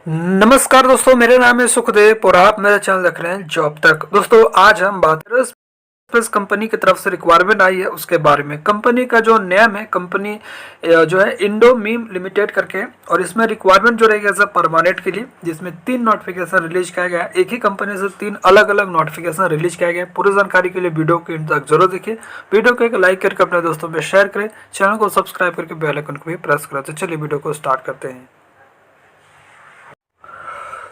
नमस्कार दोस्तों, मेरा नाम है सुखदेव और आप मेरा चैनल देख रहे हैं जॉब तक। दोस्तों आज हम बात कर रहे हैं कंपनी की तरफ से रिक्वायरमेंट आई है उसके बारे में। कंपनी का जो नेम है, कंपनी जो है इंडो मीम लिमिटेड करके, और इसमें रिक्वायरमेंट जो रहेगी एज परमानेंट के लिए, जिसमें 3 नोटिफिकेशन रिलीज किया गया है। एक ही कंपनी से 3 अलग अलग नोटिफिकेशन रिलीज किया गया है। पूरी जानकारी के लिए वीडियो को इन तक जरूर देखिए। वीडियो को एक लाइक करके अपने दोस्तों में शेयर करें, चैनल को सब्सक्राइब करके बेल आइकन को भी प्रेस करें। तो चलिए वीडियो को स्टार्ट करते हैं।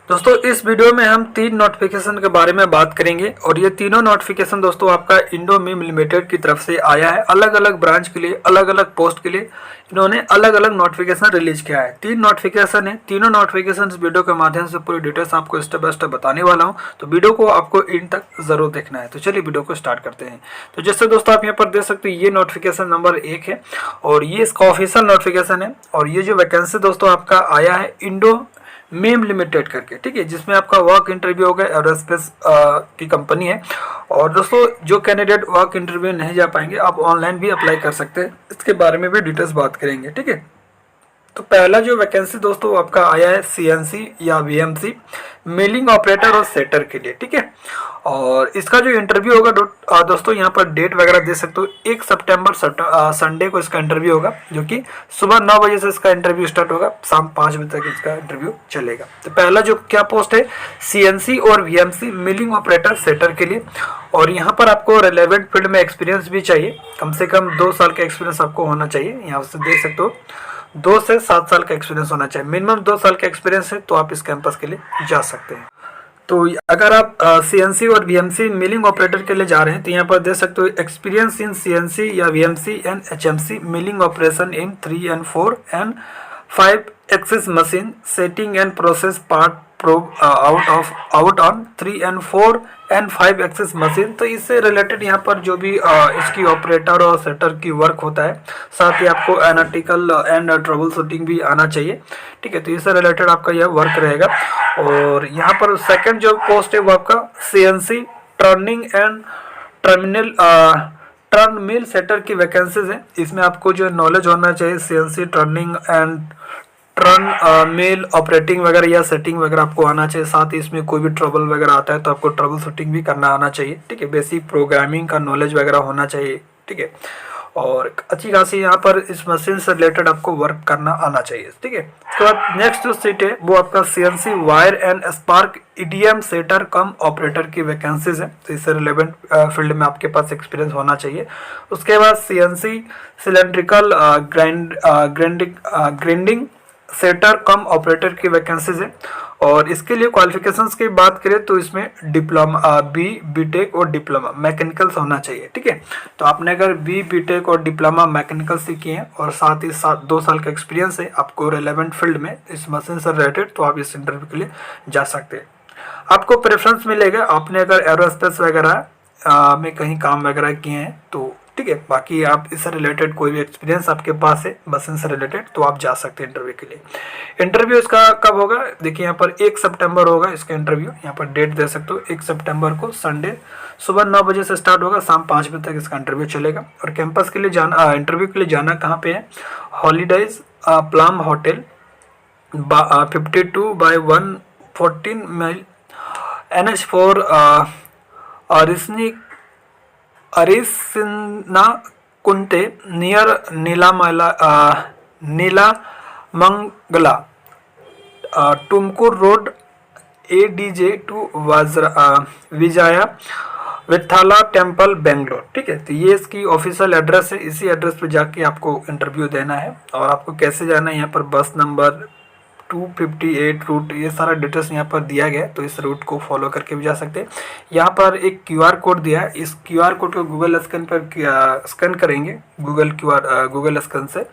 दोस्तों इस वीडियो में हम 3 नोटिफिकेशन के बारे में बात करेंगे, और ये तीनों नोटिफिकेशन दोस्तों आपका इंडो मीम लिमिटेड की तरफ से आया है। अलग अलग ब्रांच के लिए, अलग अलग पोस्ट के लिए इन्होंने अलग अलग नोटिफिकेशन रिलीज किया है। 3 नोटिफिकेशन है। तीनों नोटिफिकेशन इस वीडियो के माध्यम से पूरी डिटेल्स आपको स्टेप बाय स्टेप बताने वाला हूँ, तो वीडियो को आपको इन तक जरूर देखना है। तो चलिए वीडियो को स्टार्ट करते हैं। तो जैसे दोस्तों आप यहाँ पर देख सकते हो, ये नोटिफिकेशन नंबर 1 है और ये इसका ऑफिशियल नोटिफिकेशन है। और ये जो वैकेंसी दोस्तों आपका आया है इंडो मीम लिमिटेड करके, ठीक है, जिसमें आपका वर्क इंटरव्यू होगा। एरोस्पेस की कंपनी है। और दोस्तों जो कैंडिडेट वर्क इंटरव्यू नहीं जा पाएंगे, आप ऑनलाइन भी अप्लाई कर सकते हैं। इसके बारे में भी डिटेल्स बात करेंगे, ठीक है। तो पहला जो वैकेंसी दोस्तों आपका आया है सीएनसी या वीएमसी मेलिंग ऑपरेटर और सेटर के लिए, ठीक है। और इसका जो इंटरव्यू होगा दोस्तों यहाँ पर डेट वगैरह दे सकते हो। 1 सितंबर संडे को इसका इंटरव्यू होगा, जो कि सुबह 9 बजे से इसका इंटरव्यू स्टार्ट होगा, शाम 5 बजे तक इसका इंटरव्यू चलेगा। तो पहला जो क्या पोस्ट है, सीएनसी और वीएमसी मिलिंग ऑपरेटर सेटर के लिए। और यहाँ पर आपको रिलेवेंट फील्ड में एक्सपीरियंस भी चाहिए। कम से कम 2 साल का एक्सपीरियंस आपको होना चाहिए। यहाँ से देख सकते हो 2 से 7 साल का एक्सपीरियंस होना चाहिए। मिनिमम 2 साल का एक्सपीरियंस है तो आप इस कैंपस के लिए जा सकते हैं। तो अगर आप सीएनसी और वीएमसी मिलिंग ऑपरेटर के लिए जा रहे हैं, तो यहाँ पर देख सकते हो एक्सपीरियंस इन सीएनसी या VMC and HMC milling operation in 3 and 4 and 5 axis machine setting and process part probe out on 3 and 4 and 5 axis machine. तो इससे रिलेटेड यहाँ पर जो भी इसकी ऑपरेटर और सेटर की वर्क होता है, साथ ही आपको एनालिटिकल एंड ट्रबल शूटिंग भी आना चाहिए, ठीक है। तो इससे रिलेटेड आपका यह वर्क रहेगा। और यहाँ पर सेकंड जो पोस्ट है वो आपका CNC turning and terminal turn mill setter की वैकेंसीज है। इसमें आपको जो नॉलेज होना चाहिए CNC turning and turn mill operating वगैरह या सेटिंग वगैरह आपको आना चाहिए। साथ ही इसमें कोई भी ट्रबल वगैरह आता है तो आपको ट्रबल शूटिंग भी करना आना चाहिए, ठीक है। बेसिक प्रोग्रामिंग का नॉलेज वगैरह होना चाहिए, ठीक है। और अच्छी खासी यहाँ पर इस मशीन से रिलेटेड आपको वर्क करना आना चाहिए, ठीक है। उसके बाद नेक्स्ट जो सीट है वो आपका CNC wire and spark EDM setter cum operator की वैकेंसीज है। तो इससे रिलेवेंट फील्ड में आपके पास एक्सपीरियंस होना चाहिए। उसके बाद CNC cylindrical grinding setter cum operator की वैकेंसीज है। और इसके लिए क्वालिफिकेशंस की बात करें तो इसमें डिप्लोमा बीटेक और डिप्लोमा मैकेनिकल्स होना चाहिए, ठीक है। तो आपने अगर बीटेक और डिप्लोमा मैकेनिकल से किए हैं और साथ ही 2 साल का एक्सपीरियंस है आपको रिलेवेंट फील्ड में इस मशीन से रिलेटेड, तो आप इस इंटरव्यू के लिए जा सकते हैं। आपको प्रेफरेंस मिलेगा आपने अगर एरोस्पेस वगैरह में कहीं काम वगैरह किए हैं तो, ठीक है। बाकी आप इससे रिलेटेड कोई भी एक्सपीरियंस आपके पास है मशीन से रिलेटेड तो आप जा सकते हैं इंटरव्यू के लिए। इंटरव्यू इसका कब होगा, देखिए यहाँ पर 1 सितंबर होगा इसका इंटरव्यू। यहाँ पर डेट दे सकते हो, 1 सितंबर को संडे सुबह 9 बजे से स्टार्ट होगा, शाम 5 बजे तक इसका इंटरव्यू चलेगा। और कैंपस के लिए जाना, इंटरव्यू के लिए जाना कहाँ पे है, holidays palm hotel 52/114 mile NH4 Arisinakunte near Nelamangala Tumkur road ADJ to Vijaya Vittala temple Bangalore, ठीक है। तो ये इसकी ऑफिशियल एड्रेस है। इसी एड्रेस पे जाके आपको इंटरव्यू देना है। और आपको कैसे जाना है, यहाँ पर बस नंबर 258 रूट, ये सारा डिटेल्स यहाँ पर दिया गया है। तो इस रूट को फॉलो करके भी जा सकते हैं। यहाँ पर एक QR कोड दिया है, इस QR कोड को गूगल स्कैन पर स्कैन करेंगे, गूगल स्कैन से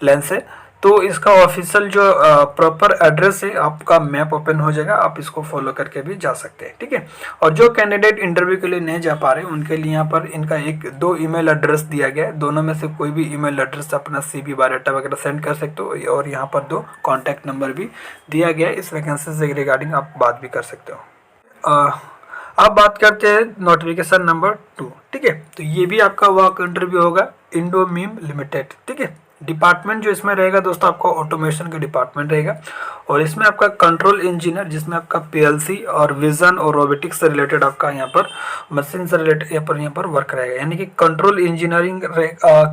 लेंस से, तो इसका ऑफिशियल जो प्रॉपर एड्रेस है आपका मैप ओपन हो जाएगा। आप इसको फॉलो करके भी जा सकते हैं, ठीक है। और जो कैंडिडेट इंटरव्यू के लिए नहीं जा पा रहे उनके लिए यहाँ पर इनका 2 ईमेल एड्रेस दिया गया है। दोनों में से कोई भी ईमेल एड्रेस अपना CV बायोडाटा वगैरह सेंड कर सकते हो। और यहाँ पर 2 कॉन्टैक्ट नंबर भी दिया गया है। इस वैकेंसी से रिगार्डिंग आप बात भी कर सकते हो। अब बात करते हैं नोटिफिकेशन नंबर 2, ठीक है। तो ये भी आपका वर्क इंटरव्यू होगा इंडो मीम लिमिटेड, ठीक है। डिपार्टमेंट जो इसमें रहेगा दोस्तों आपका ऑटोमेशन का डिपार्टमेंट रहेगा, और इसमें आपका कंट्रोल इंजीनियर जिसमें आपका पीएलसी और विजन और रोबोटिक्स से रिलेटेड आपका यहाँ पर मशीन से रिलेटेड यहाँ पर वर्क रहेगा, यानी कि कंट्रोल इंजीनियरिंग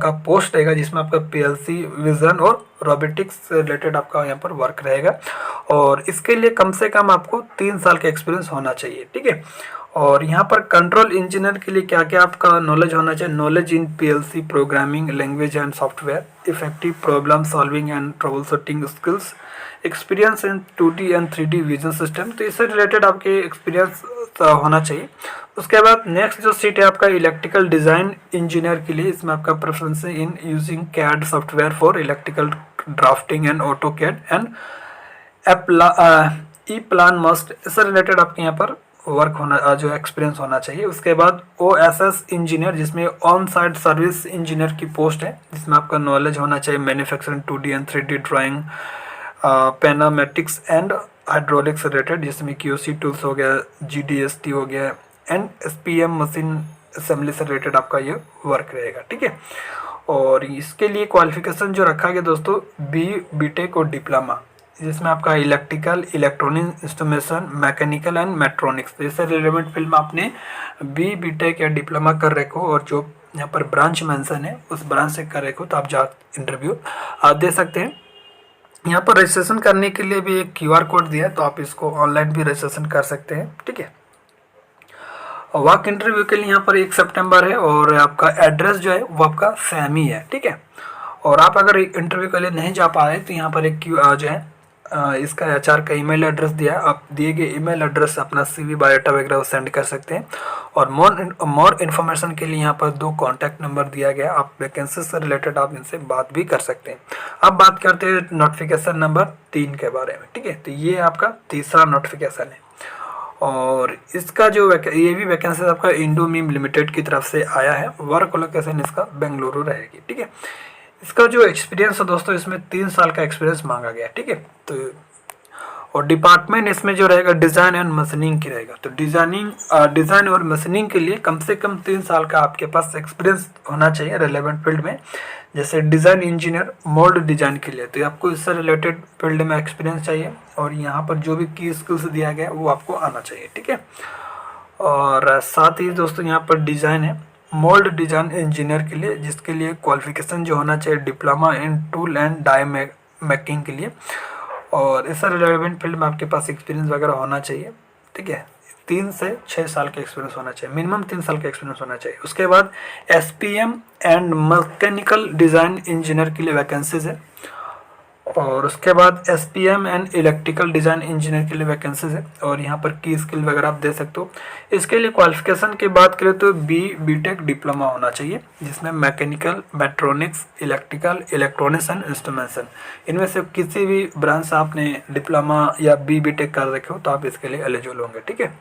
का पोस्ट रहेगा जिसमें आपका पीएलसी विजन और रोबोटिक्स से रिलेटेड आपका यहाँ पर वर्क रहेगा। और इसके लिए कम से कम आपको 3 साल का एक्सपीरियंस होना चाहिए, ठीक है। और यहाँ पर कंट्रोल इंजीनियर के लिए क्या क्या आपका नॉलेज होना चाहिए, knowledge in PLC programming language and software, effective problem solving and trouble shooting skills, experience in 2D and 3D vision system, तो इससे रिलेटेड आपके एक्सपीरियंस होना चाहिए। उसके बाद नेक्स्ट जो सीट है आपका इलेक्ट्रिकल डिज़ाइन इंजीनियर के लिए, इसमें आपका प्रेफरेंस है in using CAD software for electrical drafting and auto CAD and E plan must, इससे रिलेटेड आपके यहाँ पर वर्क होना जो एक्सपीरियंस होना चाहिए। उसके बाद OSS इंजीनियर जिसमें ऑन साइट सर्विस इंजीनियर की पोस्ट है, जिसमें आपका नॉलेज होना चाहिए manufacturing 2D and 3D drawing, pneumatics and hydraulics related, जिसमें QC टूल्स हो गया, GDST हो गया एंड SPM मशीन असेंबली से रिलेटेड आपका ये वर्क रहेगा, ठीक है। और इसके लिए क्वालिफिकेशन जो रखा गया दोस्तों BTech और डिप्लोमा, जिसमें आपका electrical, electronic instrumentation, mechanical and mechatronics, इससे रिलेवेंट फील्ड में आपने BTech या डिप्लोमा कर रखो और जो यहाँ पर ब्रांच मेंशन है उस ब्रांच से कर रखो, तो आप जा इंटरव्यू दे सकते हैं। यहाँ पर रजिस्ट्रेशन करने के लिए भी एक QR कोड दिया है, तो आप इसको ऑनलाइन भी रजिस्ट्रेशन कर सकते हैं, ठीक है। वॉक इंटरव्यू के लिए यहाँ पर 1 सितंबर है और आपका एड्रेस जो है वो आपका सेम ही है, ठीक है। और आप अगर इंटरव्यू के लिए नहीं जा पा रहे तो यहाँ पर एक जो है इसका HR का ईमेल एड्रेस दिया है, आप दिए गए ईमेल एड्रेस से अपना CV बायोडाटा वगैरह सेंड कर सकते हैं। और मोर इन्फॉर्मेशन के लिए यहाँ पर 2 कॉन्टैक्ट नंबर दिया गया, आप वैकेंसी से रिलेटेड आप इनसे बात भी कर सकते हैं। अब बात करते हैं नोटिफिकेशन नंबर 3 के बारे में, ठीक है। तो ये आपका तीसरा नोटिफिकेशन है और इसका जो ये भी वैकेंसी आपका इंडोमीम लिमिटेड की तरफ से आया है। वर्क लोकेशन इसका बेंगलुरु रहेगी, ठीक है। इसका जो एक्सपीरियंस है दोस्तों, इसमें 3 साल का एक्सपीरियंस मांगा गया, ठीक है। तो और डिपार्टमेंट इसमें जो रहेगा डिज़ाइन एंड मशीनिंग की रहेगा, तो डिज़ाइन और मशीनिंग के लिए कम से कम 3 साल का आपके पास एक्सपीरियंस होना चाहिए रेलेवेंट फील्ड में। जैसे डिज़ाइन इंजीनियर मोल्ड डिज़ाइन के लिए, तो आपको इससे रिलेटेड फील्ड में एक्सपीरियंस चाहिए और यहाँ पर जो भी की स्किल्स दिया गया वो आपको आना चाहिए, ठीक है। और साथ ही दोस्तों यहाँ पर डिज़ाइन है मोल्ड डिज़ाइन इंजीनियर के लिए, जिसके लिए क्वालिफिकेशन जो होना चाहिए diploma in tool and die making के लिए, और इससे रिलेवेंट फील्ड में आपके पास एक्सपीरियंस वगैरह होना चाहिए, ठीक है। 3 से 6 साल का एक्सपीरियंस होना चाहिए, मिनिमम 3 साल का एक्सपीरियंस होना चाहिए। उसके बाद SPM and mechanical design engineer के लिए वैकेंसीज है, और उसके बाद SPM and electrical design engineer के लिए वैकेंसीज है, और यहाँ पर की स्किल वगैरह आप दे सकते हो। इसके लिए क्वालिफिकेशन की बात करें तो BTech डिप्लोमा होना चाहिए, जिसमें mechanical, mechatronics, electrical, electronics and instrumentation, इनमें से किसी भी ब्रांच से आपने डिप्लोमा या BTech कर रखे हो तो आप इसके लिए एलिजिबल होंगे, ठीक है।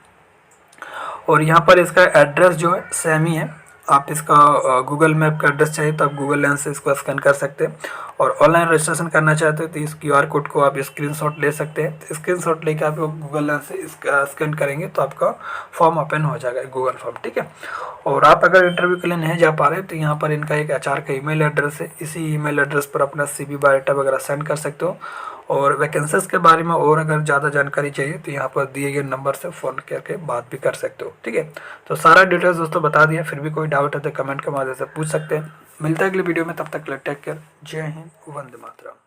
और यहाँ पर इसका एड्रेस जो है सेम ही है, आप इसका गूगल मैप का एड्रेस चाहिए तो आप गूगल लेंस से इसको स्कैन कर सकते हैं, और ऑनलाइन रजिस्ट्रेशन करना चाहते हो तो इस QR कोड को आप स्क्रीनशॉट ले सकते हैं। स्क्रीनशॉट लेके आप गूगल लेंस से इसका स्कैन करेंगे तो आपका फॉर्म ओपन हो जाएगा, गूगल फॉर्म, ठीक है। और आप अगर इंटरव्यू के लिए नहीं जा पा रहे तो यहाँ पर इनका एक HR का ईमेल एड्रेस है, इसी ईमेल एड्रेस पर अपना CV बायोडाटा वगैरह सेंड कर सकते हो। और वैकेंसीज के बारे में और अगर ज़्यादा जानकारी चाहिए तो यहाँ पर दिए गए नंबर से फ़ोन करके बात भी कर सकते हो, ठीक है। तो सारा डिटेल्स दोस्तों बता दिया, फिर भी कोई डाउट है तो कमेंट के माध्यम से पूछ सकते हैं। मिलता है अगले वीडियो में, तब तक टेक केयर, जय हिंद, वंदे मातरम।